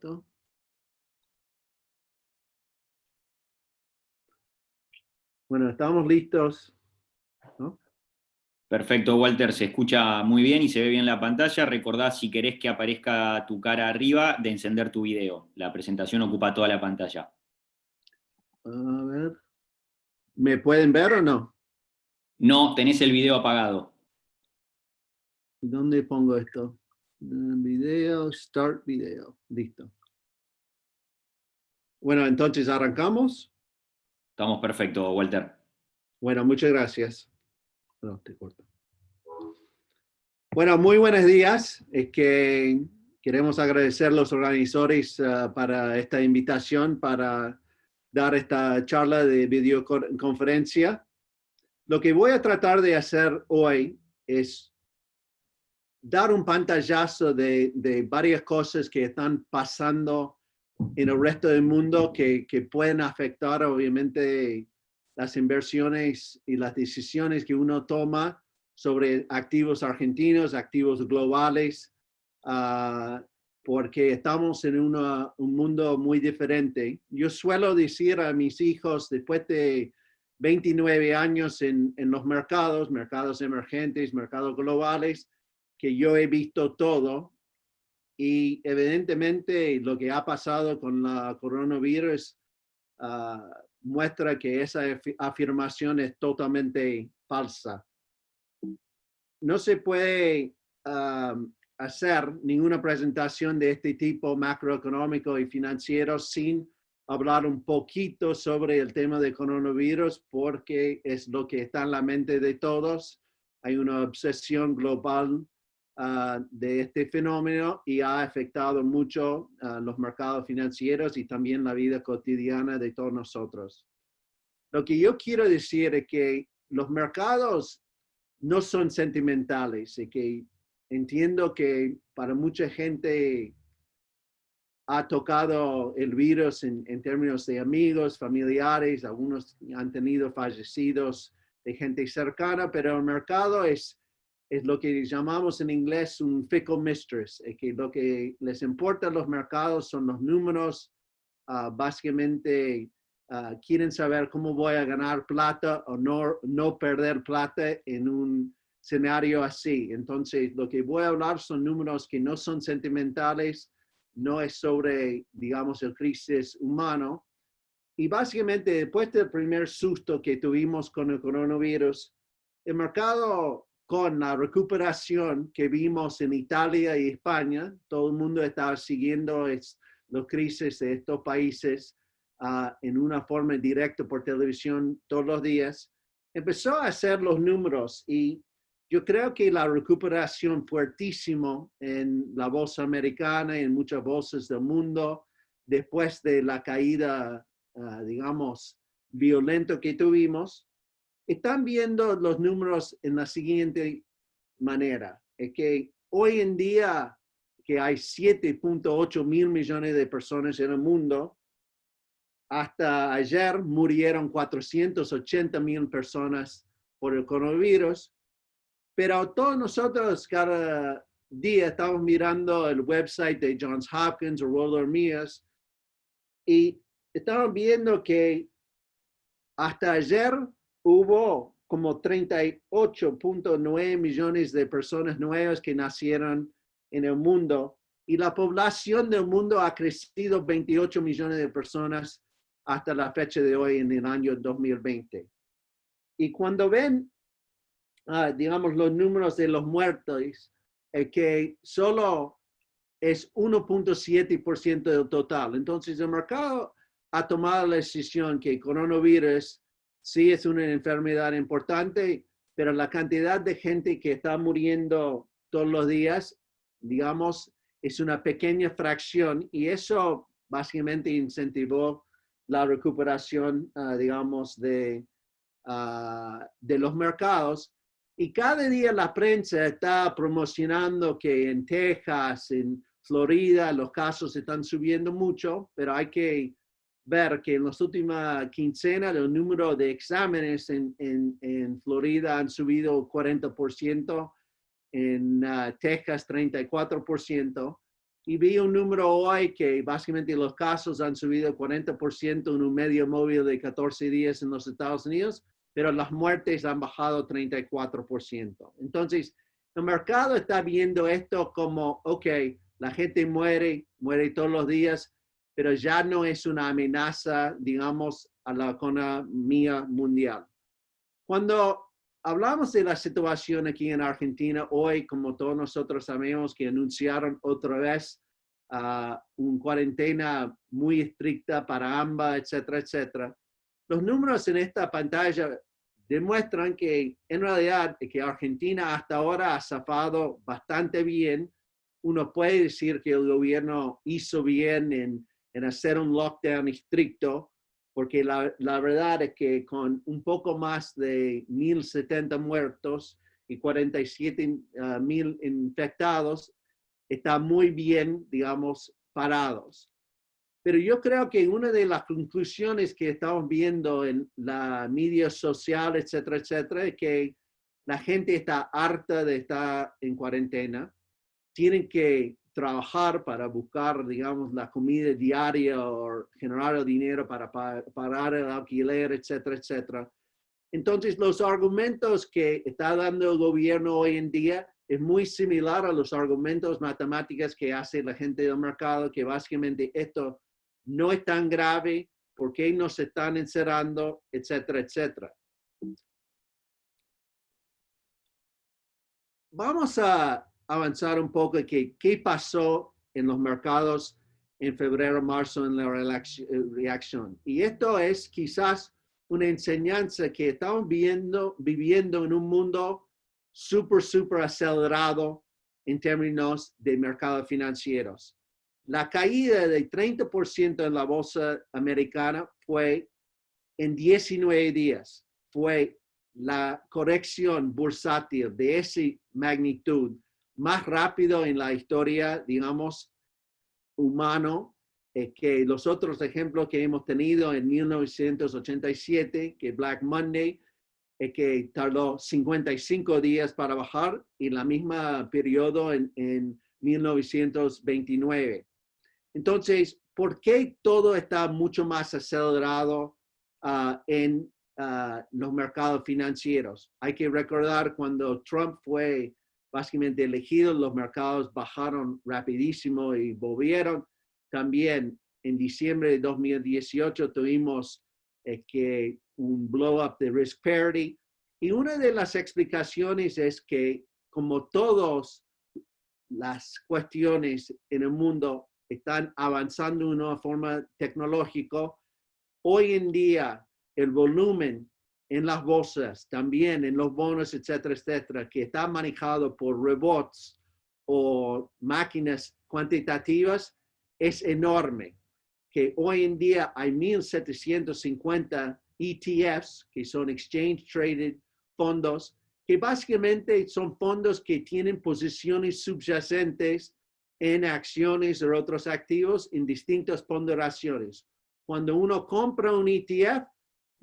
esto. Bueno, estamos listos, ¿no? Perfecto, Walter, se escucha muy bien y se ve bien la pantalla. Recordá, si querés que aparezca tu cara arriba, de encender tu video. La presentación ocupa toda la pantalla. A ver. ¿Me pueden ver o no? No, tenés el video apagado. ¿Y dónde pongo esto? Video, start video. Listo. Bueno, entonces arrancamos. Estamos perfecto, Walter. Bueno, muchas gracias. No, te corto. Bueno, muy buenos días. Es que queremos agradecer a los organizadores para esta invitación, para dar esta charla de videoconferencia. Lo que voy a tratar de hacer hoy es dar un pantallazo de varias cosas que están pasando en el resto del mundo que pueden afectar obviamente las inversiones y las decisiones que uno toma sobre activos argentinos, activos globales, porque estamos en un mundo muy diferente. Yo suelo decir a mis hijos, después de 29 años en los mercados emergentes, mercados globales, que yo he visto todo y evidentemente lo que ha pasado con la coronavirus muestra que esa afirmación es totalmente falsa. No se puede hacer ninguna presentación de este tipo macroeconómico y financiero sin hablar un poquito sobre el tema de coronavirus porque es lo que está en la mente de todos. Hay una obsesión global de este fenómeno y ha afectado mucho los mercados financieros y también la vida cotidiana de todos nosotros. Lo que yo quiero decir es que los mercados no son sentimentales y que entiendo que para mucha gente ha tocado el virus en términos de amigos, familiares, algunos han tenido fallecidos de gente cercana, pero el mercado es lo que llamamos en inglés un fickle mistress, que lo que les importa a los mercados son los números, básicamente quieren saber cómo voy a ganar plata o no perder plata en un escenario así. Entonces, lo que voy a hablar son números que no son sentimentales, no es sobre, digamos, el crisis humano. Y básicamente, después del primer susto que tuvimos con el coronavirus, el mercado con la recuperación que vimos en Italia y España, todo el mundo estaba siguiendo los crisis de estos países en una forma directa por televisión todos los días, empezó a hacer los números y yo creo que la recuperación fuertísimo en la bolsa americana y en muchas bolsas del mundo, después de la caída, digamos, violenta que tuvimos, están viendo los números en la siguiente manera, es que hoy en día que hay 7.8 mil millones de personas en el mundo, hasta ayer murieron 480 mil personas por el coronavirus, pero todos nosotros cada día estamos mirando el website de Johns Hopkins o Royal Mills y estamos viendo que hasta ayer hubo como 38.9 millones de personas nuevas que nacieron en el mundo y la población del mundo ha crecido 28 millones de personas hasta la fecha de hoy en el año 2020. Y cuando ven, digamos, los números de los muertos, que solo es 1.7% del total. Entonces el mercado ha tomado la decisión que el coronavirus sí es una enfermedad importante, pero la cantidad de gente que está muriendo todos los días, digamos, es una pequeña fracción y eso básicamente incentivó la recuperación, digamos, de los mercados. Y cada día la prensa está promocionando que en Texas, en Florida, los casos están subiendo mucho, pero hay que ver que en las últimas quincenas el número de exámenes en Florida han subido 40%, en Texas 34%, Y vi un número hoy que básicamente los casos han subido 40% en un medio móvil de 14 días en los Estados Unidos, pero las muertes han bajado 34%. Entonces, el mercado está viendo esto como, ok, la gente muere todos los días, pero ya no es una amenaza, digamos, a la economía mundial. Cuando hablamos de la situación aquí en Argentina, hoy, como todos nosotros sabemos que anunciaron otra vez una cuarentena muy estricta para AMBA, etcétera, etcétera. Los números en esta pantalla demuestran que en realidad que Argentina hasta ahora ha zafado bastante bien. Uno puede decir que el gobierno hizo bien en hacer un lockdown estricto, porque la verdad es que con un poco más de 1,070 muertos y 47,000 infectados, está muy bien, digamos, parados. Pero yo creo que una de las conclusiones que estamos viendo en la media social, etcétera, etcétera, es que la gente está harta de estar en cuarentena, tienen que trabajar para buscar, digamos, la comida diaria o generar el dinero para pagar el alquiler, etcétera, etcétera. Entonces, los argumentos que está dando el gobierno hoy en día es muy similar a los argumentos matemáticos que hace la gente del mercado, que básicamente esto no es tan grave, ¿por qué nos están encerrando, etcétera, etcétera? Vamos a avanzar un poco qué pasó en los mercados en febrero, marzo en la reacción. Y esto es quizás una enseñanza que estamos viviendo en un mundo súper acelerado en términos de mercados financieros. La caída de 30% en la bolsa americana fue en 19 días. Fue la corrección bursátil de esa magnitud más rápido en la historia, digamos, humano, que los otros ejemplos que hemos tenido en 1987, que Black Monday, que tardó 55 días para bajar, y la misma periodo en 1929. Entonces, ¿por qué todo está mucho más acelerado en los mercados financieros? Hay que recordar cuando Trump fue básicamente elegido, los mercados bajaron rapidísimo y volvieron. También en diciembre de 2018 tuvimos que un blow up de risk parity. Y una de las explicaciones es que como todas las cuestiones en el mundo están avanzando de una forma tecnológica, hoy en día el volumen en las bolsas, también en los bonos, etcétera, etcétera, que está manejado por robots o máquinas cuantitativas, es enorme. Que hoy en día hay 1,750 ETFs, que son Exchange Traded fondos, que básicamente son fondos que tienen posiciones subyacentes en acciones o otros activos en distintas ponderaciones. Cuando uno compra un ETF,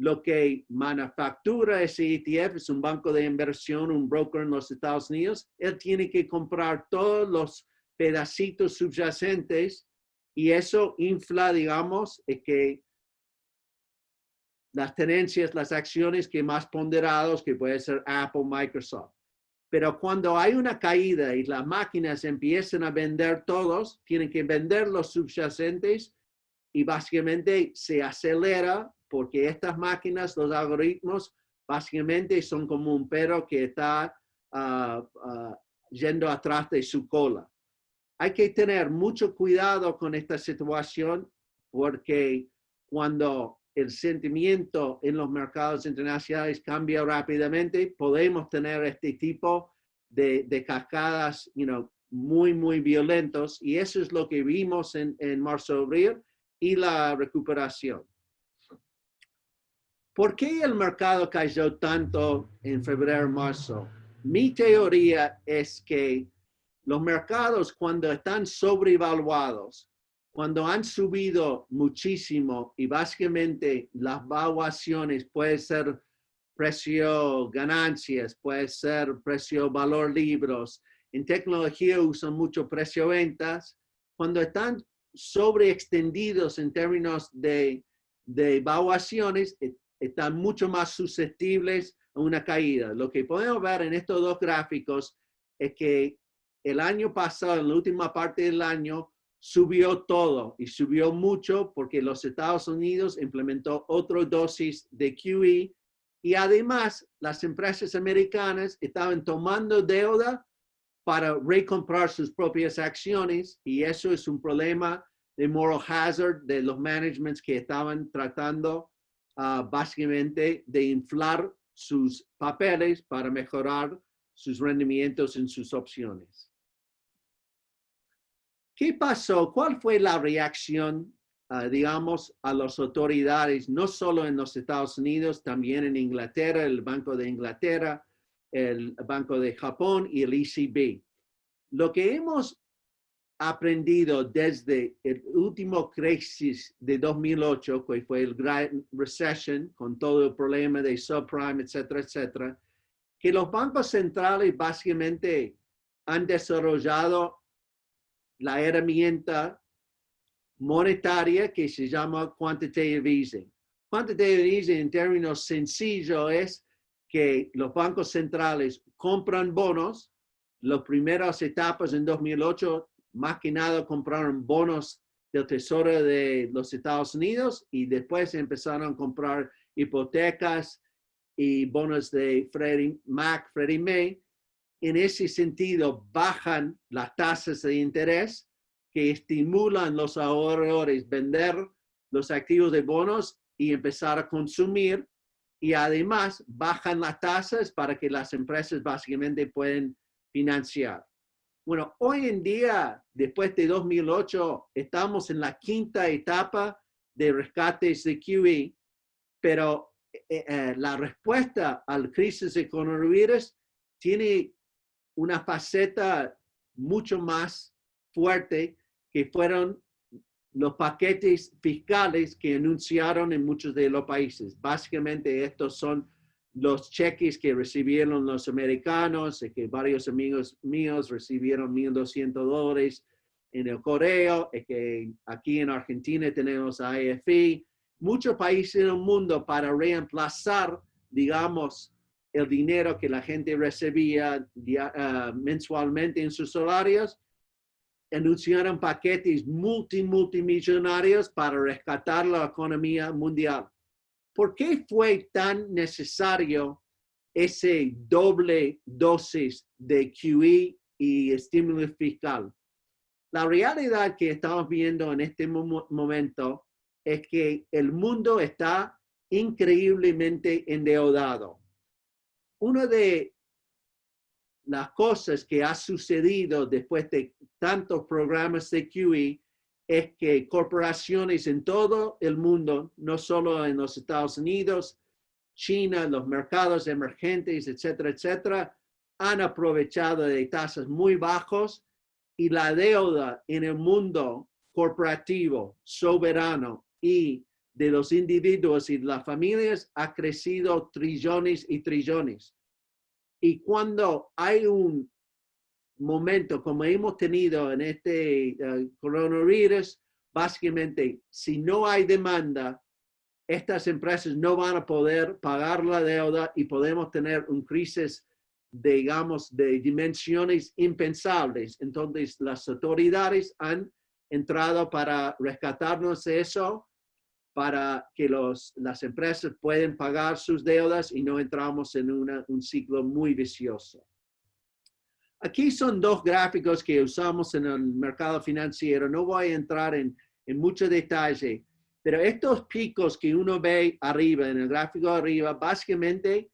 lo que manufactura ese ETF es un banco de inversión, un broker en los Estados Unidos. Él tiene que comprar todos los pedacitos subyacentes y eso infla, digamos, que las tenencias, las acciones que más ponderados, que puede ser Apple, Microsoft. Pero cuando hay una caída y las máquinas empiezan a vender todos, tienen que vender los subyacentes y básicamente se acelera porque estas máquinas, los algoritmos, básicamente son como un perro que está yendo atrás de su cola. Hay que tener mucho cuidado con esta situación porque cuando el sentimiento en los mercados internacionales cambia rápidamente, podemos tener este tipo de cascadas, muy violentos, y eso es lo que vimos en marzo-abril y la recuperación. ¿Por qué el mercado cayó tanto en febrero-marzo? Mi teoría es que los mercados, cuando están sobrevaluados, cuando han subido muchísimo y básicamente las valuaciones puede ser precio ganancias, puede ser precio valor libros, en tecnología usan mucho precio ventas, cuando están sobreextendidos en términos de evaluaciones, están mucho más susceptibles a una caída. Lo que podemos ver en estos dos gráficos es que el año pasado, en la última parte del año, subió todo y subió mucho porque los Estados Unidos implementó otra dosis de QE y además las empresas americanas estaban tomando deuda para recomprar sus propias acciones y eso es un problema de moral hazard de los managements que estaban tratando básicamente de inflar sus papeles para mejorar sus rendimientos en sus opciones. ¿Qué pasó? ¿Cuál fue la reacción, digamos, a las autoridades, no solo en los Estados Unidos, también en Inglaterra, el Banco de Inglaterra, el Banco de Japón y el ECB? Lo que hemos aprendido desde el último crisis de 2008, que fue el Great Recession, con todo el problema de subprime, etcétera, etcétera, que los bancos centrales básicamente han desarrollado la herramienta monetaria que se llama quantitative easing. Quantitative easing en términos sencillos es que los bancos centrales compran bonos. Las primeras etapas en 2008, más que nada compraron bonos del Tesoro de los Estados Unidos y después empezaron a comprar hipotecas y bonos de Freddie Mac, Freddie Mae. En ese sentido, bajan las tasas de interés que estimulan a los ahorradores vender los activos de bonos y empezar a consumir. Y además, bajan las tasas para que las empresas básicamente puedan financiar. Bueno, hoy en día, después de 2008, estamos en la quinta etapa de rescates de QE, pero la respuesta a la crisis de coronavirus tiene una faceta mucho más fuerte que fueron los paquetes fiscales que anunciaron en muchos de los países. Básicamente estos son los cheques que recibieron los americanos, que varios amigos míos recibieron $1,200 en el correo, que aquí en Argentina tenemos a AFI, muchos países en el mundo para reemplazar, digamos, el dinero que la gente recibía mensualmente en sus salarios, anunciaron paquetes multimillonarios para rescatar la economía mundial. ¿Por qué fue tan necesario ese doble dosis de QE y estímulo fiscal? La realidad que estamos viendo en este momento es que el mundo está increíblemente endeudado. Una de las cosas que ha sucedido después de tantos programas de QE es que corporaciones en todo el mundo, no solo en los Estados Unidos, China, los mercados emergentes, etcétera, etcétera, han aprovechado de tasas muy bajos y la deuda en el mundo corporativo, soberano y de los individuos y de las familias ha crecido trillones y trillones. Y cuando hay un momento como hemos tenido en este coronavirus, básicamente, si no hay demanda, estas empresas no van a poder pagar la deuda y podemos tener un crisis, digamos, de dimensiones impensables. Entonces, las autoridades han entrado para rescatarnos de eso, para que las empresas puedan pagar sus deudas y no entramos en un ciclo muy vicioso. Aquí son dos gráficos que usamos en el mercado financiero. No voy a entrar en mucho detalle, pero estos picos que uno ve arriba, en el gráfico arriba, básicamente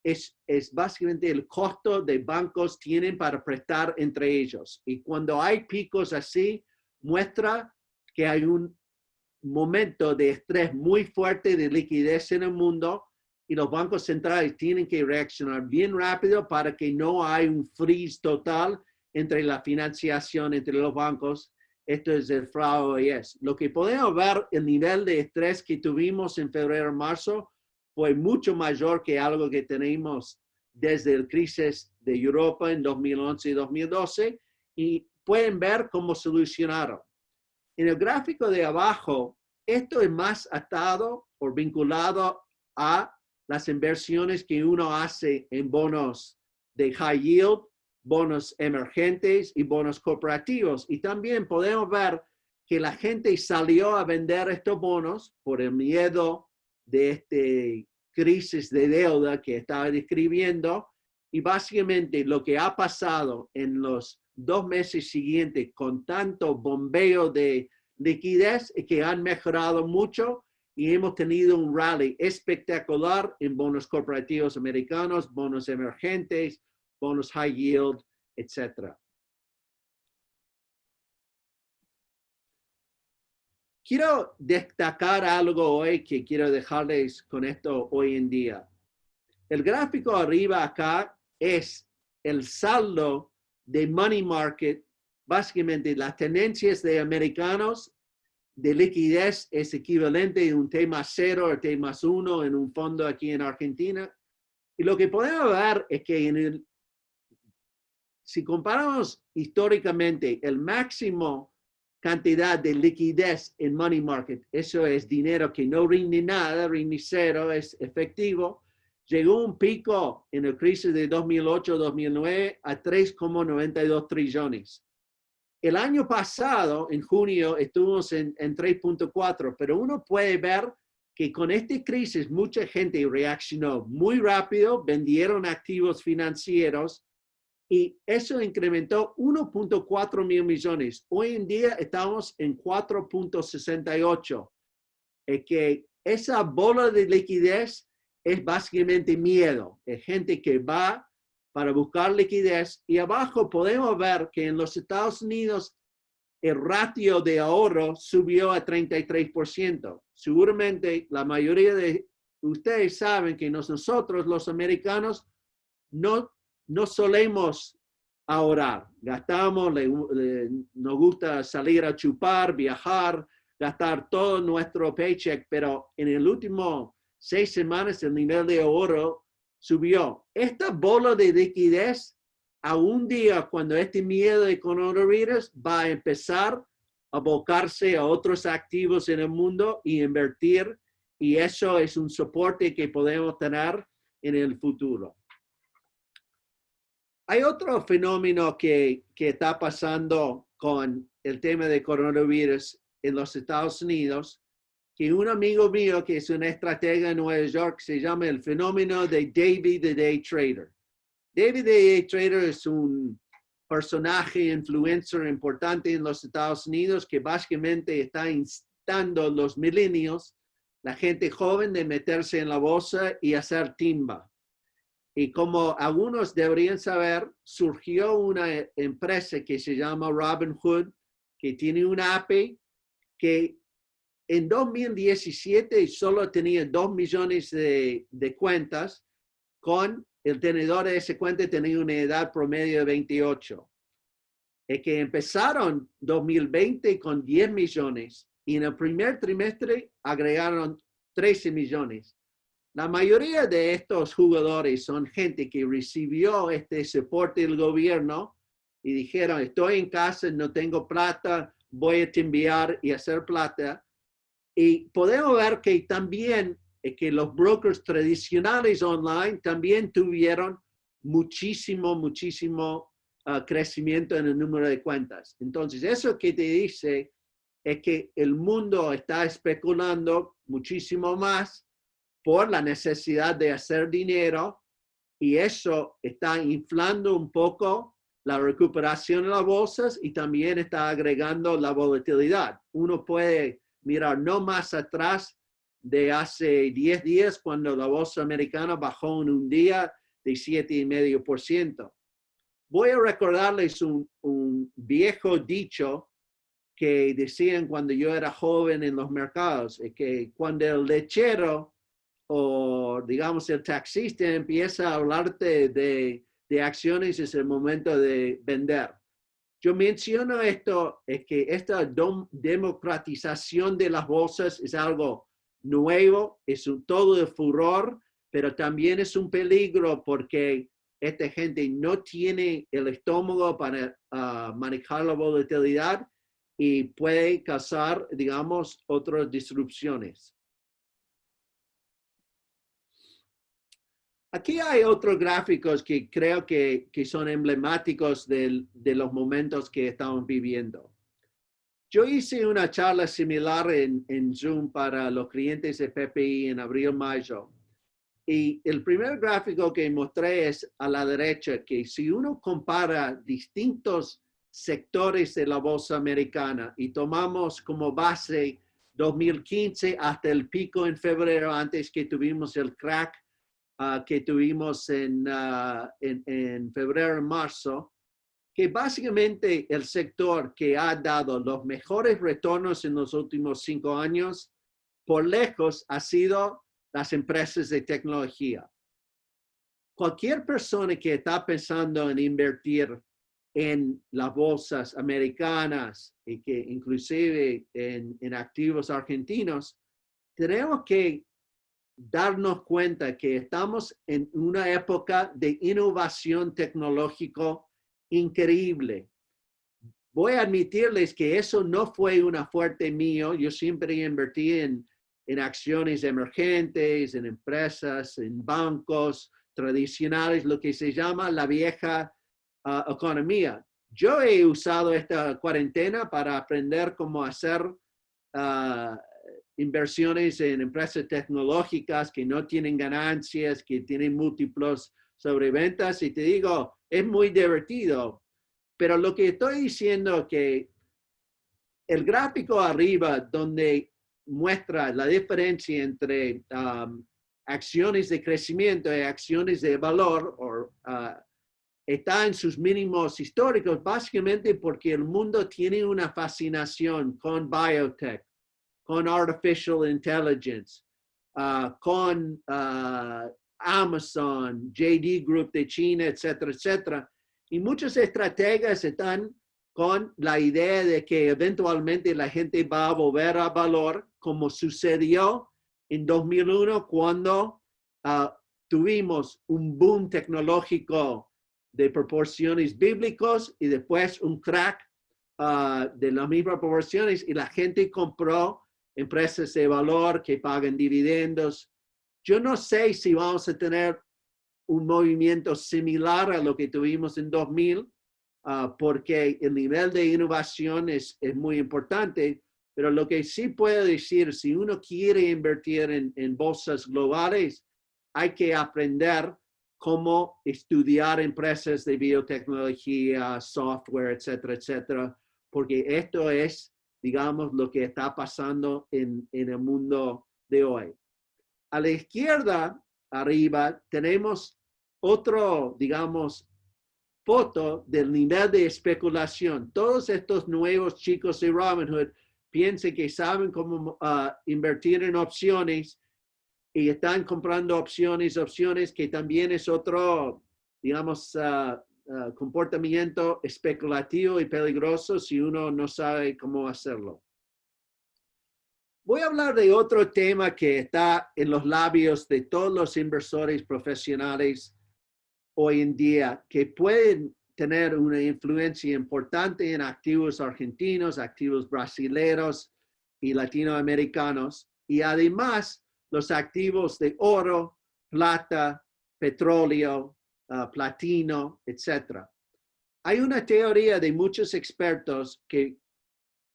es básicamente el costo de bancos tienen para prestar entre ellos. Y cuando hay picos así, muestra que hay un momento de estrés muy fuerte de liquidez en el mundo y los bancos centrales tienen que reaccionar bien rápido para que no haya un freeze total entre la financiación entre los bancos. Esto es el fraude. Lo que podemos ver, el nivel de estrés que tuvimos en febrero, marzo, fue mucho mayor que algo que tenemos desde la crisis de Europa en 2011 y 2012 y pueden ver cómo solucionaron. En el gráfico de abajo, esto es más atado o vinculado a las inversiones que uno hace en bonos de high yield, bonos emergentes y bonos corporativos. Y también podemos ver que la gente salió a vender estos bonos por el miedo de esta crisis de deuda que estaba describiendo. Y básicamente lo que ha pasado en los 2 meses siguientes con tanto bombeo de liquidez es que han mejorado mucho y hemos tenido un rally espectacular en bonos corporativos americanos, bonos emergentes, bonos high yield, etc. Quiero destacar algo hoy que quiero dejarles con esto hoy en día. El gráfico arriba acá es el saldo de money market, básicamente las tendencias de americanos de liquidez es equivalente a un T más 0 o T más 1 en un fondo aquí en Argentina. Y lo que podemos ver es que si comparamos históricamente el máximo cantidad de liquidez en money market, eso es dinero que no rinde nada, rinde 0, es efectivo, llegó un pico en la crisis de 2008-2009 a 3,92 trillones. El año pasado, en junio, estuvimos en 3,4, pero uno puede ver que con esta crisis mucha gente reaccionó muy rápido, vendieron activos financieros y eso incrementó 1,4 mil millones. Hoy en día estamos en 4,68. Es que esa bola de liquidez es básicamente miedo. Es gente que va para buscar liquidez. Y abajo podemos ver que en los Estados Unidos el ratio de ahorro subió a 33%. Seguramente la mayoría de ustedes saben que nosotros los americanos no solemos ahorrar. Gastamos, nos gusta salir a chupar, viajar, gastar todo nuestro paycheck, pero en el último 6 semanas el nivel de ahorro subió. Esta bola de liquidez, a un día cuando este miedo de coronavirus va a empezar a abocarse a otros activos en el mundo y invertir, y eso es un soporte que podemos tener en el futuro. Hay otro fenómeno que está pasando con el tema de coronavirus en los Estados Unidos, que un amigo mío que es un estratega en Nueva York se llama el fenómeno de David the Day Trader. David the Day Trader es un personaje, influencer importante en los Estados Unidos que básicamente está instando a los millennials, la gente joven, de meterse en la bolsa y hacer timba. Y como algunos deberían saber, surgió una empresa que se llama Robinhood, que tiene una API que en 2017 solo tenía 2 millones de cuentas, con el tenedor de esa cuenta tenía una edad promedio de 28. Es que empezaron 2020 con 10 millones y en el primer trimestre agregaron 13 millones. La mayoría de estos jugadores son gente que recibió este soporte del gobierno y dijeron, estoy en casa, no tengo plata, voy a timbear y hacer plata. Y podemos ver que también que los brokers tradicionales online también tuvieron muchísimo crecimiento en el número de cuentas. Entonces, eso que te dice es que el mundo está especulando muchísimo más por la necesidad de hacer dinero, y eso está inflando un poco la recuperación de las bolsas y también está agregando la volatilidad. Uno puede mirar no más atrás de hace 10 días cuando la bolsa americana bajó en un día de 7,5%. Voy a recordarles un viejo dicho que decían cuando yo era joven en los mercados, que cuando el lechero o digamos el taxista empieza a hablarte de acciones, es el momento de vender. Yo menciono esto, es que esta democratización de las bolsas es algo nuevo, es todo de furor, pero también es un peligro porque esta gente no tiene el estómago para manejar la volatilidad y puede causar, digamos, otras disrupciones. Aquí hay otros gráficos que creo que son emblemáticos de los momentos que estamos viviendo. Yo hice una charla similar en Zoom para los clientes de PPI en abril-mayo. Y el primer gráfico que mostré es a la derecha, que si uno compara distintos sectores de la bolsa americana y tomamos como base 2015 hasta el pico en febrero, antes que tuvimos el crack que tuvimos en febrero y marzo, que básicamente el sector que ha dado los mejores retornos en los últimos 5 años, por lejos, ha sido las empresas de tecnología. Cualquier persona que está pensando en invertir en las bolsas americanas y que inclusive en activos argentinos, tenemos que darnos cuenta que estamos en una época de innovación tecnológica increíble. Voy a admitirles que eso no fue una fuerte mío. Yo siempre invertí en acciones emergentes, en empresas, en bancos tradicionales, lo que se llama la vieja economía. Yo he usado esta cuarentena para aprender cómo hacer inversiones en empresas tecnológicas que no tienen ganancias, que tienen múltiplos sobreventas, y te digo, es muy divertido. Pero lo que estoy diciendo es que el gráfico arriba, donde muestra la diferencia entre acciones de crecimiento y acciones de valor, está en sus mínimos históricos, básicamente porque el mundo tiene una fascinación con biotech, con artificial intelligence, con Amazon, JD Group de China, etcétera, etcétera. Y muchos estrategas están con la idea de que eventualmente la gente va a volver a valor, como sucedió en 2001 cuando tuvimos un boom tecnológico de proporciones bíblicas y después un crack de las mismas proporciones, y la gente compró empresas de valor que pagan dividendos. Yo no sé si vamos a tener un movimiento similar a lo que tuvimos en 2000, porque el nivel de innovación es muy importante, pero lo que sí puedo decir, si uno quiere invertir en bolsas globales, hay que aprender cómo estudiar empresas de biotecnología, software, etcétera, etcétera, porque esto es, digamos, lo que está pasando en el mundo de hoy. A la izquierda, arriba, tenemos otro, digamos, foto del nivel de especulación. Todos estos nuevos chicos de Robinhood piensan que saben cómo invertir en opciones y están comprando opciones que también es otro, digamos, comportamiento especulativo y peligroso si uno no sabe cómo hacerlo. Voy a hablar de otro tema que está en los labios de todos los inversores profesionales hoy en día, que pueden tener una influencia importante en activos argentinos, activos brasileños y latinoamericanos, y además los activos de oro, plata, petróleo, platino, etc. Hay una teoría de muchos expertos que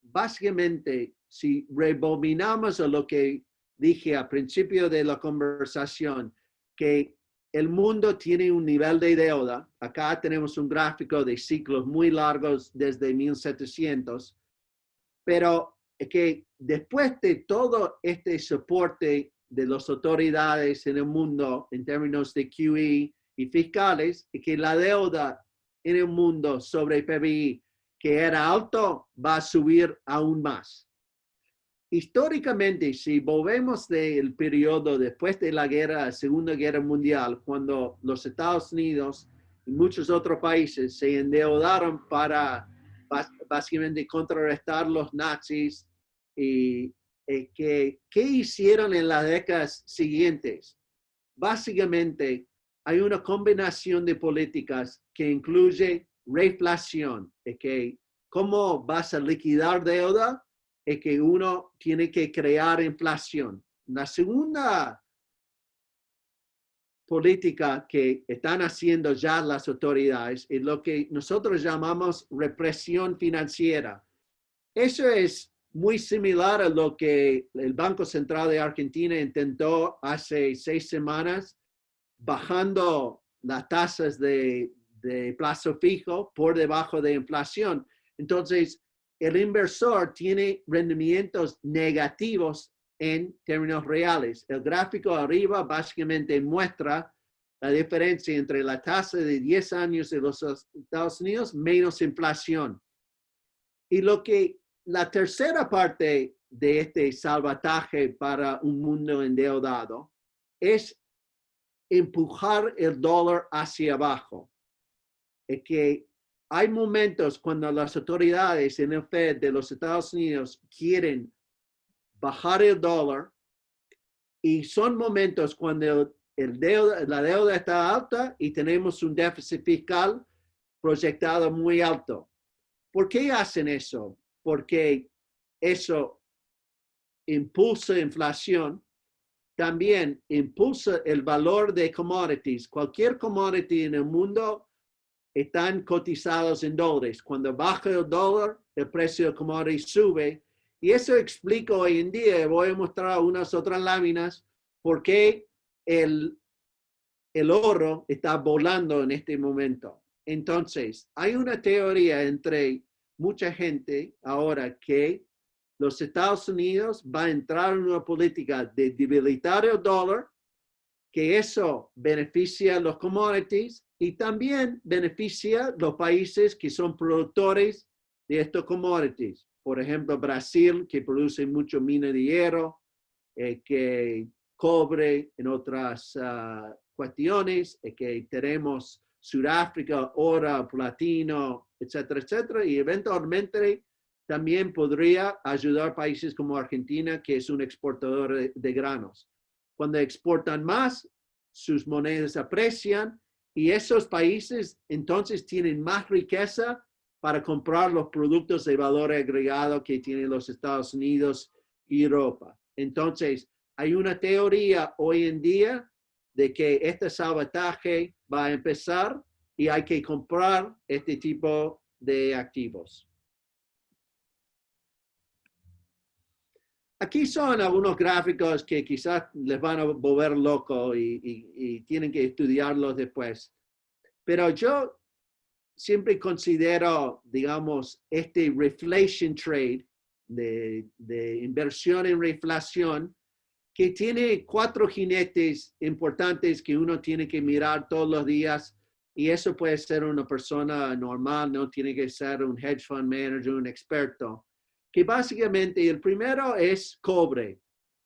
básicamente, si rebobinamos a lo que dije al principio de la conversación, que el mundo tiene un nivel de deuda. Acá tenemos un gráfico de ciclos muy largos desde 1700, pero que después de todo este soporte de las autoridades en el mundo en términos de QE y fiscales, que la deuda en el mundo sobre PBI, que era alto, va a subir aún más. Históricamente, si volvemos del periodo después de la Segunda Guerra Mundial, cuando los Estados Unidos y muchos otros países se endeudaron para básicamente contrarrestar los nazis, y ¿qué hicieron en las décadas siguientes? Básicamente, hay una combinación de políticas que incluye reflación, que cómo vas a liquidar deuda, es que uno tiene que crear inflación. La segunda política que están haciendo ya las autoridades es lo que nosotros llamamos represión financiera. Eso es muy similar a lo que el Banco Central de Argentina intentó hace 6 semanas, bajando las tasas de plazo fijo por debajo de inflación. Entonces, el inversor tiene rendimientos negativos en términos reales. El gráfico arriba básicamente muestra la diferencia entre la tasa de 10 años de los Estados Unidos menos inflación. Y la tercera parte de este salvataje para un mundo endeudado es empujar el dólar hacia abajo. Es que hay momentos cuando las autoridades en el Fed de los Estados Unidos quieren bajar el dólar y son momentos cuando la deuda está alta y tenemos un déficit fiscal proyectado muy alto. ¿Por qué hacen eso? Porque eso impulsa inflación, también impulsa el valor de commodities. Cualquier commodity en el mundo están cotizados en dólares. Cuando baja el dólar, el precio del commodity sube. Y eso explico hoy en día, voy a mostrar unas otras láminas, por qué el oro está volando en este momento. Entonces, hay una teoría entre mucha gente ahora que los Estados Unidos va a entrar en una política de debilitar el dólar, que eso beneficia a los commodities y también beneficia a los países que son productores de estos commodities. Por ejemplo, Brasil, que produce mucho mina de hierro, que cobre en otras cuestiones, que tenemos Sudáfrica, oro, platino, etcétera, etcétera, y eventualmente también podría ayudar a países como Argentina, que es un exportador de granos. Cuando exportan más, sus monedas aprecian y esos países entonces tienen más riqueza para comprar los productos de valor agregado que tienen los Estados Unidos y Europa. Entonces, hay una teoría hoy en día de que este sabotaje va a empezar y hay que comprar este tipo de activos. Aquí son algunos gráficos que quizás les van a volver loco y tienen que estudiarlos después. Pero yo siempre considero, digamos, este reflation trade de inversión en reflación, que tiene 4 jinetes importantes que uno tiene que mirar todos los días. Y eso puede ser una persona normal, no tiene que ser un hedge fund manager, un experto. Que básicamente el primero es cobre,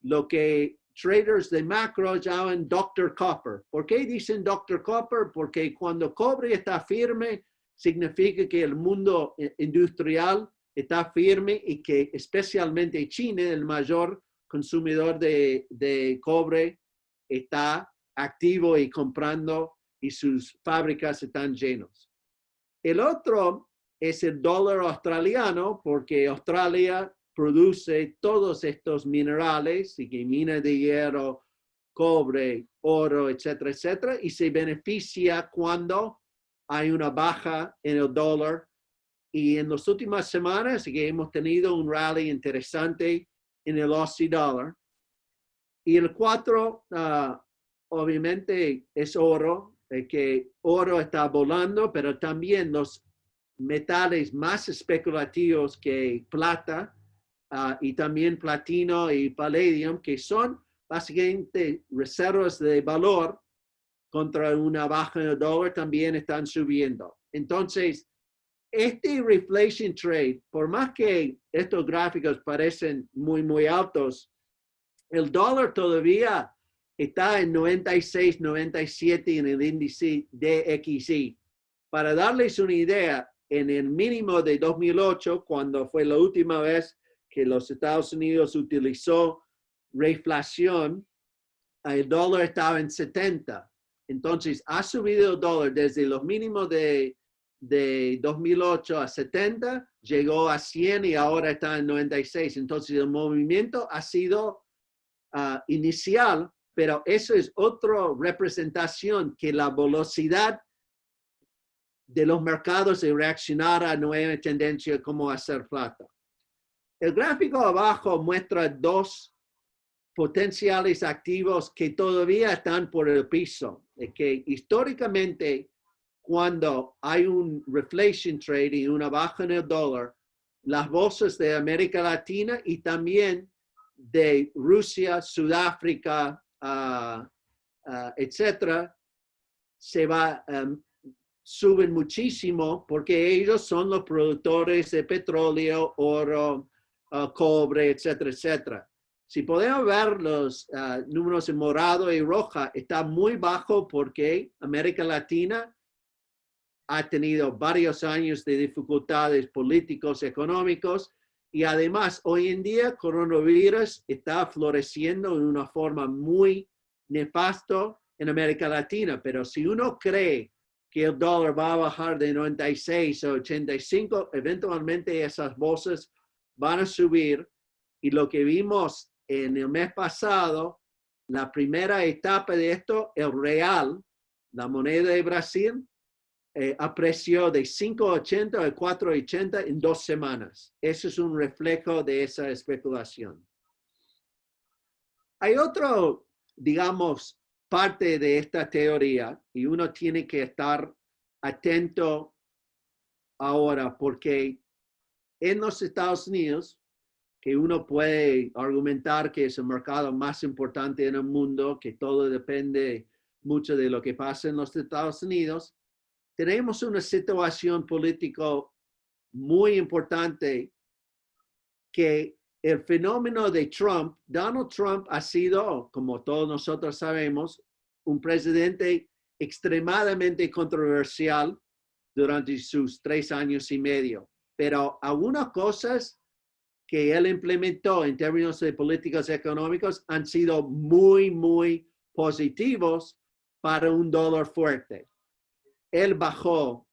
lo que traders de macro llaman Dr. Copper. ¿Por qué dicen Dr. Copper? Porque cuando cobre está firme, significa que el mundo industrial está firme y que especialmente China, el mayor consumidor de cobre, está activo y comprando y sus fábricas están llenas. El otro es el dólar australiano, porque Australia produce todos estos minerales y que mina de hierro, cobre, oro, etcétera, etcétera, y se beneficia cuando hay una baja en el dólar. Y en las últimas semanas que hemos tenido un rally interesante en el Aussie dollar. Y el 4, obviamente, es oro, que oro está volando, pero también los metales más especulativos que plata y también platino y palladium, que son básicamente reservas de valor contra una baja en el dólar, también están subiendo. Entonces, este reflation trade, por más que estos gráficos parecen muy, muy altos, el dólar todavía está en 96, 97 en el índice DXY. Para darles una idea, en el mínimo de 2008, cuando fue la última vez que los Estados Unidos utilizó reflación, el dólar estaba en 70. Entonces, ha subido el dólar desde los mínimos de de 2008 a 70, llegó a 100 y ahora está en 96. Entonces el movimiento ha sido inicial, pero eso es otra representación que la velocidad de los mercados de reaccionar a nueva tendencia como hacer plata. El gráfico abajo muestra dos potenciales activos que todavía están por el piso, que históricamente cuando hay un reflation trade y una baja en el dólar, las bolsas de América Latina y también de Rusia, Sudáfrica, etcétera, suben muchísimo porque ellos son los productores de petróleo, oro, cobre, etcétera, etcétera. Si podemos ver los números en morado y roja, está muy bajo porque América Latina ha tenido varios años de dificultades políticos, económicos, y además hoy en día coronavirus está floreciendo en una forma muy nefasto en América Latina. Pero si uno cree que el dólar va a bajar de 96 a 85, eventualmente esas bolsas van a subir. Y lo que vimos en el mes pasado, la primera etapa de esto, el real, la moneda de Brasil, apreció de 5.80 a 4.80 en 2 semanas. Eso es un reflejo de esa especulación. Hay otro, digamos, parte de esta teoría y uno tiene que estar atento ahora porque en los Estados Unidos, que uno puede argumentar que es el mercado más importante en el mundo, que todo depende mucho de lo que pasa en los Estados Unidos, tenemos una situación política muy importante que el fenómeno de Trump, Donald Trump ha sido, como todos nosotros sabemos, un presidente extremadamente controversial durante sus 3 años y medio. Pero algunas cosas que él implementó en términos de políticas económicas han sido muy, muy positivos para un dólar fuerte. Él bajó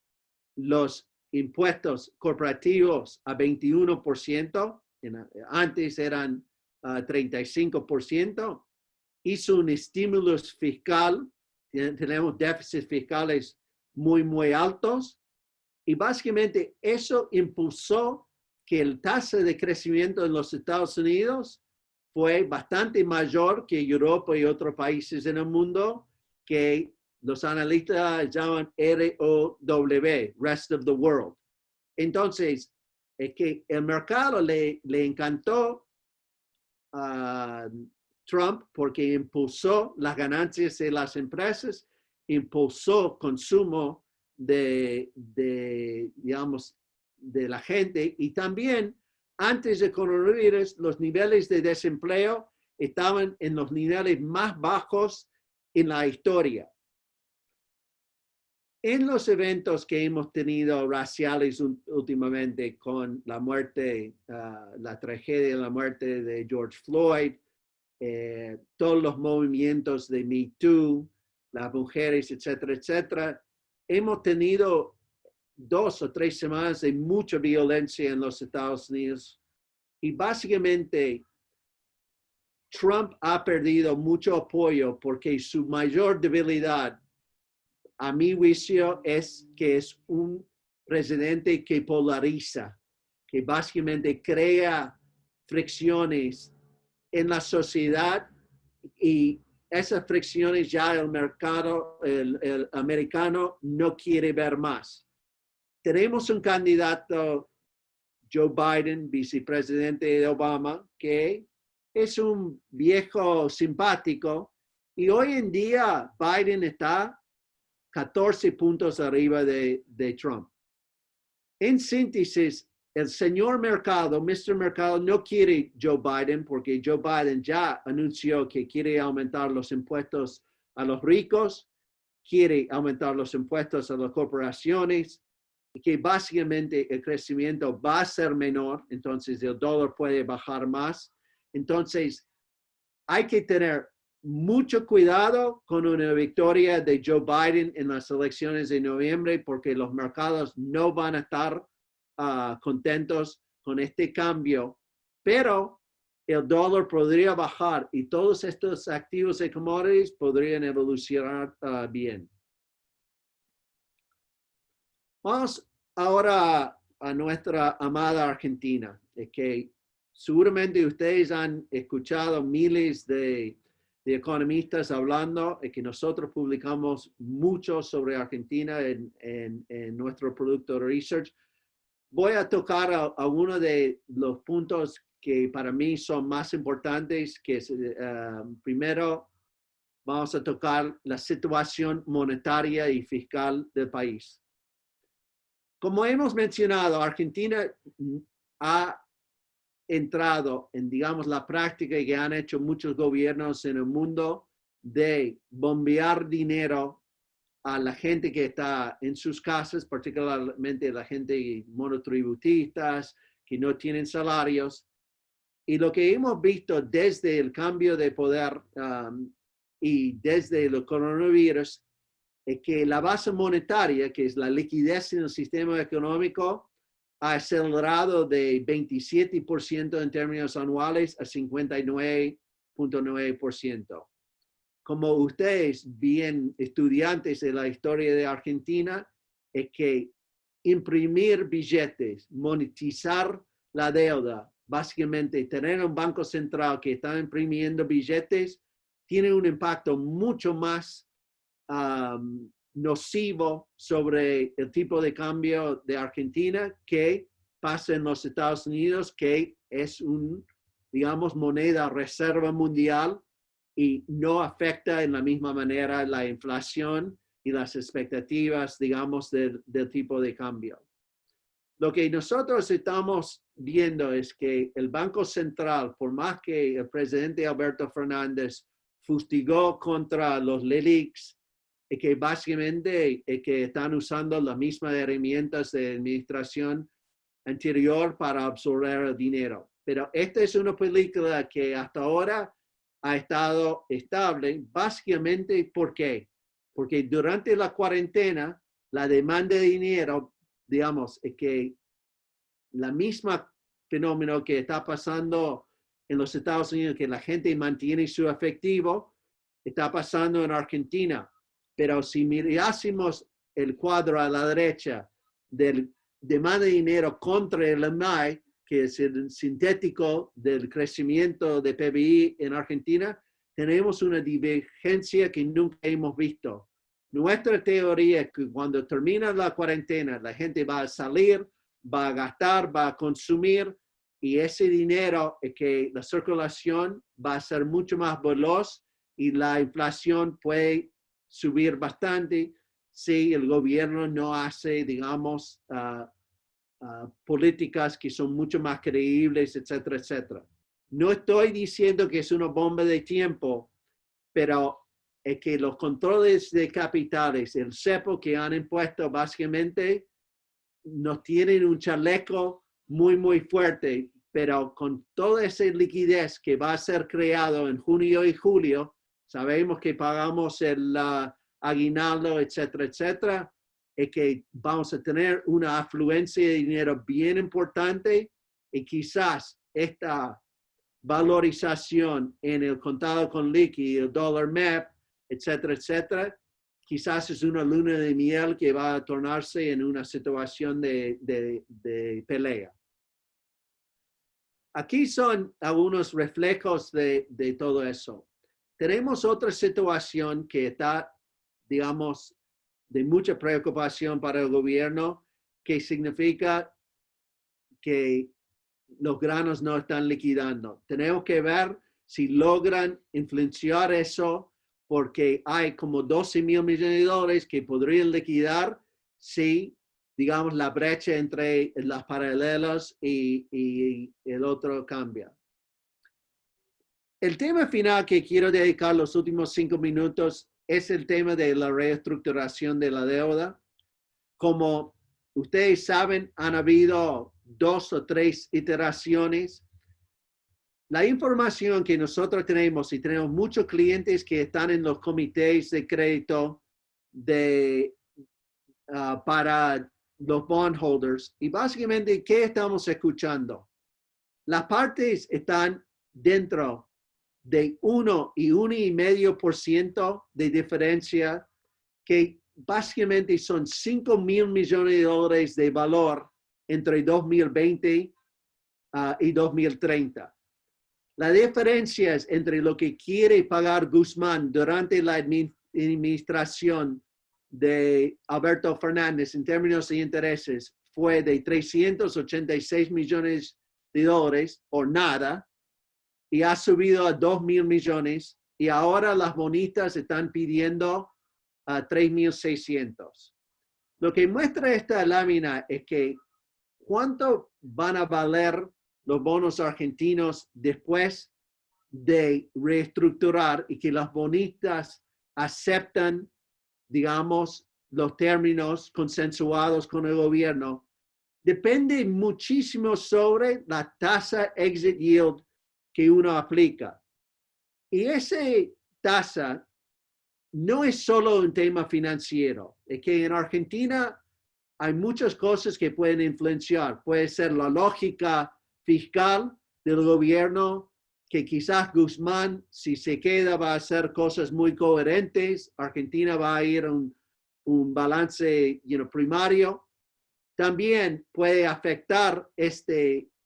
los impuestos corporativos a 21%, antes eran 35%, hizo un estímulo fiscal, tenemos déficits fiscales muy, muy altos, y básicamente eso impulsó que el tasa de crecimiento en los Estados Unidos fue bastante mayor que Europa y otros países en el mundo, que los analistas llaman ROW, Rest of the World. Entonces, es que el mercado le encantó a Trump porque impulsó las ganancias de las empresas, impulsó consumo digamos, de la gente, y también antes de coronavirus los niveles de desempleo estaban en los niveles más bajos en la historia. En los eventos que hemos tenido raciales últimamente con la muerte, la tragedia de la muerte de George Floyd, todos los movimientos de Me Too, las mujeres, etcétera, etcétera, hemos tenido 2 o 3 semanas de mucha violencia en los Estados Unidos y básicamente Trump ha perdido mucho apoyo porque su mayor debilidad, a mi juicio, es que es un presidente que polariza, que básicamente crea fricciones en la sociedad, y esas fricciones ya el mercado, el americano no quiere ver más. Tenemos un candidato, Joe Biden, vicepresidente de Obama, que es un viejo simpático, y hoy en día Biden está 14 puntos arriba de Trump. En síntesis, el señor Mercado, Mr. Mercado, no quiere Joe Biden porque Joe Biden ya anunció que quiere aumentar los impuestos a los ricos, quiere aumentar los impuestos a las corporaciones, y que básicamente el crecimiento va a ser menor, entonces el dólar puede bajar más. Entonces, hay que tener mucho cuidado con una victoria de Joe Biden en las elecciones de noviembre, porque los mercados no van a estar contentos con este cambio, pero el dólar podría bajar y todos estos activos de commodities podrían evolucionar bien. Vamos ahora a nuestra amada Argentina, que seguramente ustedes han escuchado miles de economistas hablando, que nosotros publicamos mucho sobre Argentina en nuestro producto de research. Voy a tocar algunos de los puntos que para mí son más importantes, que es, primero vamos a tocar la situación monetaria y fiscal del país. Como hemos mencionado, Argentina ha entrado en, digamos, la práctica que han hecho muchos gobiernos en el mundo de bombear dinero a la gente que está en sus casas, particularmente la gente monotributistas que no tienen salarios. Y lo que hemos visto desde el cambio de poder y desde el coronavirus es que la base monetaria, que es la liquidez en el sistema económico, ha acelerado de 27% en términos anuales a 59.9%. Como ustedes, bien estudiantes de la historia de Argentina, es que imprimir billetes, monetizar la deuda, básicamente tener un banco central que está imprimiendo billetes, tiene un impacto mucho más nocivo sobre el tipo de cambio de Argentina que pasa en los Estados Unidos, que es digamos, moneda reserva mundial y no afecta en la misma manera la inflación y las expectativas, digamos, del tipo de cambio. Lo que nosotros estamos viendo es que el Banco Central, por más que el presidente Alberto Fernández fustigó contra los LELIQs, es que básicamente es que están usando las mismas herramientas de administración anterior para absorber el dinero. Pero esta es una película que hasta ahora ha estado estable, básicamente, ¿por qué? Porque durante la cuarentena, la demanda de dinero, digamos, es que la misma fenómeno que está pasando en los Estados Unidos, que la gente mantiene su efectivo, está pasando en Argentina. Pero si mirásemos el cuadro a la derecha del demanda de dinero contra el MI, que es el sintético del crecimiento de PBI en Argentina, tenemos una divergencia que nunca hemos visto. Nuestra teoría es que cuando termina la cuarentena, la gente va a salir, va a gastar, va a consumir, y ese dinero es que la circulación va a ser mucho más veloz y la inflación puede subir bastante si el gobierno no hace, digamos, políticas que son mucho más creíbles, etcétera, etcétera. No estoy diciendo que es una bomba de tiempo, pero es que los controles de capitales, el cepo que han impuesto básicamente nos tienen un chaleco muy, muy fuerte, pero con toda esa liquidez que va a ser creado en junio y julio, sabemos que pagamos el aguinaldo, etcétera, etcétera, es que vamos a tener una afluencia de dinero bien importante y quizás esta valorización en el contado con liqui, el dólar MEP, etcétera, etcétera, quizás es una luna de miel que va a tornarse en una situación de pelea. Aquí son algunos reflejos de todo eso. Tenemos otra situación que está, digamos, de mucha preocupación para el gobierno, que significa que los granos no están liquidando. Tenemos que ver si logran influenciar eso, porque hay como 12,000 millones de dólares que podrían liquidar si, digamos, la brecha entre las paralelas y el otro cambia. El tema final que quiero dedicar los últimos 5 minutos es el tema de la reestructuración de la deuda. Como ustedes saben, han habido 2 o 3 iteraciones la información que nosotros tenemos, y tenemos muchos clientes que están en los comités de crédito para los bondholders, y básicamente, ¿qué estamos escuchando? Las partes están dentro de 1 y 1,5% de diferencia, que básicamente son $5,000 millones de valor entre 2020 y 2030. La diferencia es entre lo que quiere pagar Guzmán durante la administración de Alberto Fernández en términos de intereses fue de $386 millones o nada, y ha subido a 2,000 millones, y ahora las bonitas están pidiendo a 3,600. Lo que muestra esta lámina es que cuánto van a valer los bonos argentinos después de reestructurar y que las bonitas aceptan, digamos, los términos consensuados con el gobierno. Depende muchísimo sobre la tasa exit yield que uno aplica. Y esa tasa no es solo un tema financiero, es que en Argentina hay muchas cosas que pueden influenciar. Puede ser la lógica fiscal del gobierno, que quizás Guzmán, si se queda, va a hacer cosas muy coherentes. Argentina va a ir a un balance primario. También puede afectar esta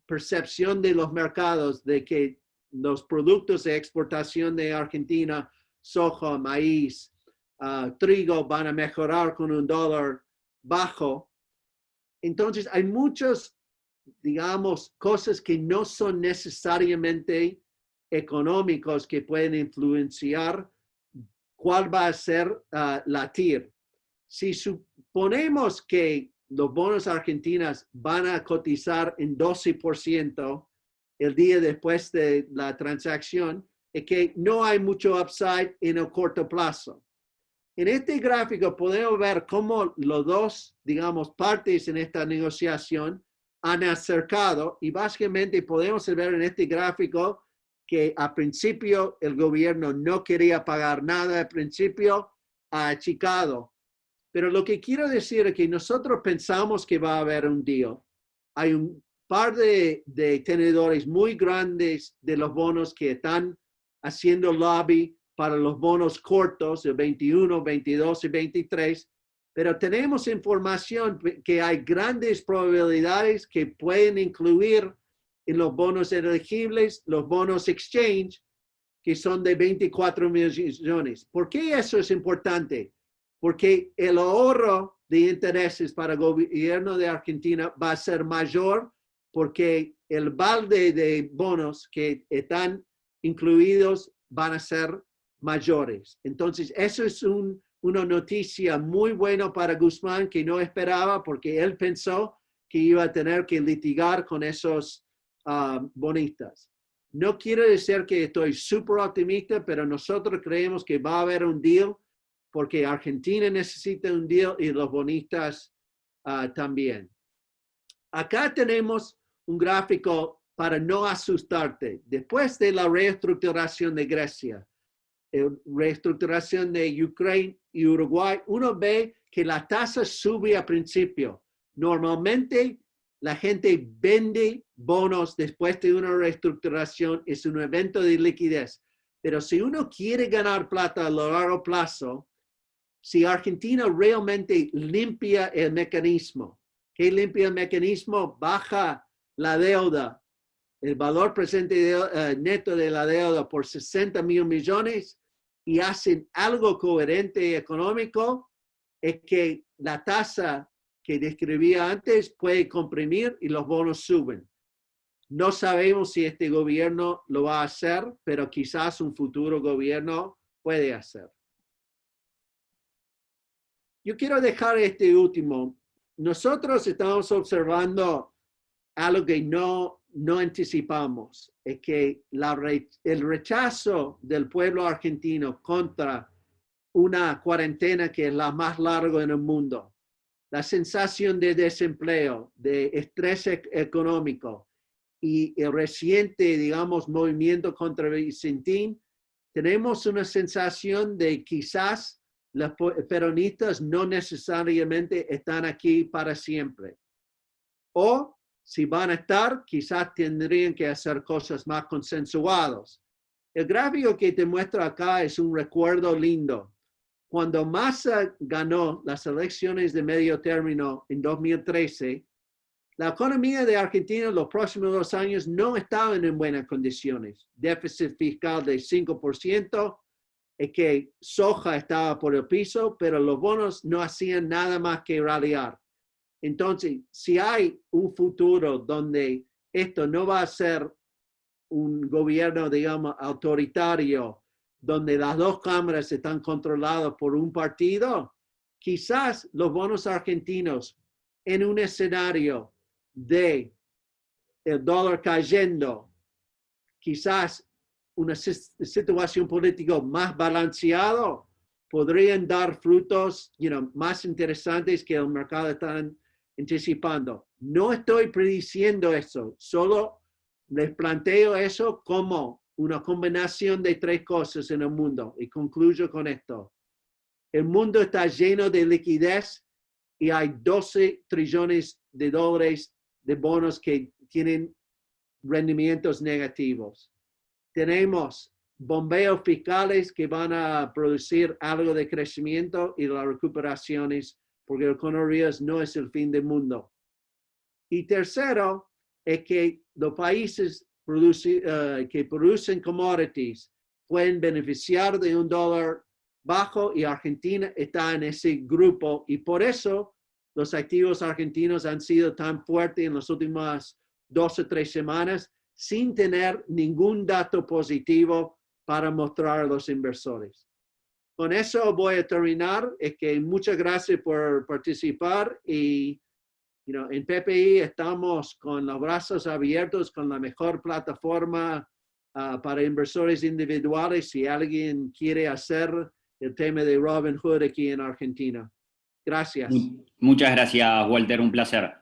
percepción de los mercados de que los productos de exportación de Argentina, soja, maíz, trigo, van a mejorar con un dólar bajo. Entonces, hay muchas, digamos, cosas que no son necesariamente económicos que pueden influenciar cuál va a ser la TIR. Si suponemos que los bonos argentinos van a cotizar en 12% el día después de la transacción, es que no hay mucho upside en el corto plazo. En este gráfico podemos ver cómo los dos, digamos, partes en esta negociación han acercado, y básicamente podemos ver en este gráfico que al principio el gobierno no quería pagar nada, al principio ha achicado. Pero lo que quiero decir es que nosotros pensamos que va a haber un deal. Hay un par de tenedores muy grandes de los bonos que están haciendo lobby para los bonos cortos, el 21, 22 y 23, pero tenemos información que hay grandes probabilidades que pueden incluir en los bonos elegibles, los bonos exchange, que son de 24 millones. ¿Por qué eso es importante? Porque el ahorro de intereses para el gobierno de Argentina va a ser mayor, porque el balde de bonos que están incluidos van a ser mayores. Entonces, eso es una noticia muy buena para Guzmán, que no esperaba, porque él pensó que iba a tener que litigar con esos bonistas. No quiero decir que estoy súper optimista, pero nosotros creemos que va a haber un deal, porque Argentina necesita un deal y los bonistas también. Acá tenemos un gráfico para no asustarte. Después de la reestructuración de Grecia, reestructuración de Ucrania y Uruguay, uno ve que la tasa sube al principio. Normalmente la gente vende bonos después de una reestructuración, es un evento de liquidez. Pero si uno quiere ganar plata a largo plazo, si Argentina realmente limpia el mecanismo, ¿qué limpia el mecanismo? Baja la deuda, el valor presente neto de la deuda por 60,000 millones, y hacen algo coherente y económico, es que la tasa que describía antes puede comprimir y los bonos suben. No sabemos si este gobierno lo va a hacer, pero quizás un futuro gobierno puede hacer. Yo quiero dejar este último. Nosotros estamos observando algo que no anticipamos, es que el rechazo del pueblo argentino contra una cuarentena que es la más larga en el mundo, la sensación de desempleo, de estrés económico, y el reciente, digamos, movimiento contra Vicentín, tenemos una sensación de quizás los peronistas no necesariamente están aquí para siempre. O si van a estar, quizás tendrían que hacer cosas más consensuadas. El gráfico que te muestro acá es un recuerdo lindo. Cuando Massa ganó las elecciones de medio término en 2013, la economía de Argentina en los próximos 2 años no estaba en buenas condiciones. Déficit fiscal de 5%, es que soja estaba por el piso, pero los bonos no hacían nada más que ralliar. Entonces, si hay un futuro donde esto no va a ser un gobierno, digamos, autoritario, donde las 2 cámaras están controladas por un partido, quizás los bonos argentinos en un escenario de el dólar cayendo, quizás una situación política más balanceada, podrían dar frutos más interesantes que el mercado está anticipando. No estoy prediciendo eso, solo les planteo eso como una combinación de 3 cosas en el mundo. Y concluyo con esto. El mundo está lleno de liquidez y hay 12 trillones de dólares de bonos que tienen rendimientos negativos. Tenemos bombeos fiscales que van a producir algo de crecimiento y las recuperaciones, porque el coronavirus no es el fin del mundo. Y tercero, es que los países que producen commodities pueden beneficiar de un dólar bajo y Argentina está en ese grupo y por eso los activos argentinos han sido tan fuertes en las últimas 2 o 3 semanas sin tener ningún dato positivo para mostrar a los inversores. Con eso voy a terminar. Es que muchas gracias por participar y en PPI estamos con los brazos abiertos, con la mejor plataforma para inversores individuales si alguien quiere hacer el tema de Robinhood aquí en Argentina. Gracias. Muchas gracias, Walter, un placer.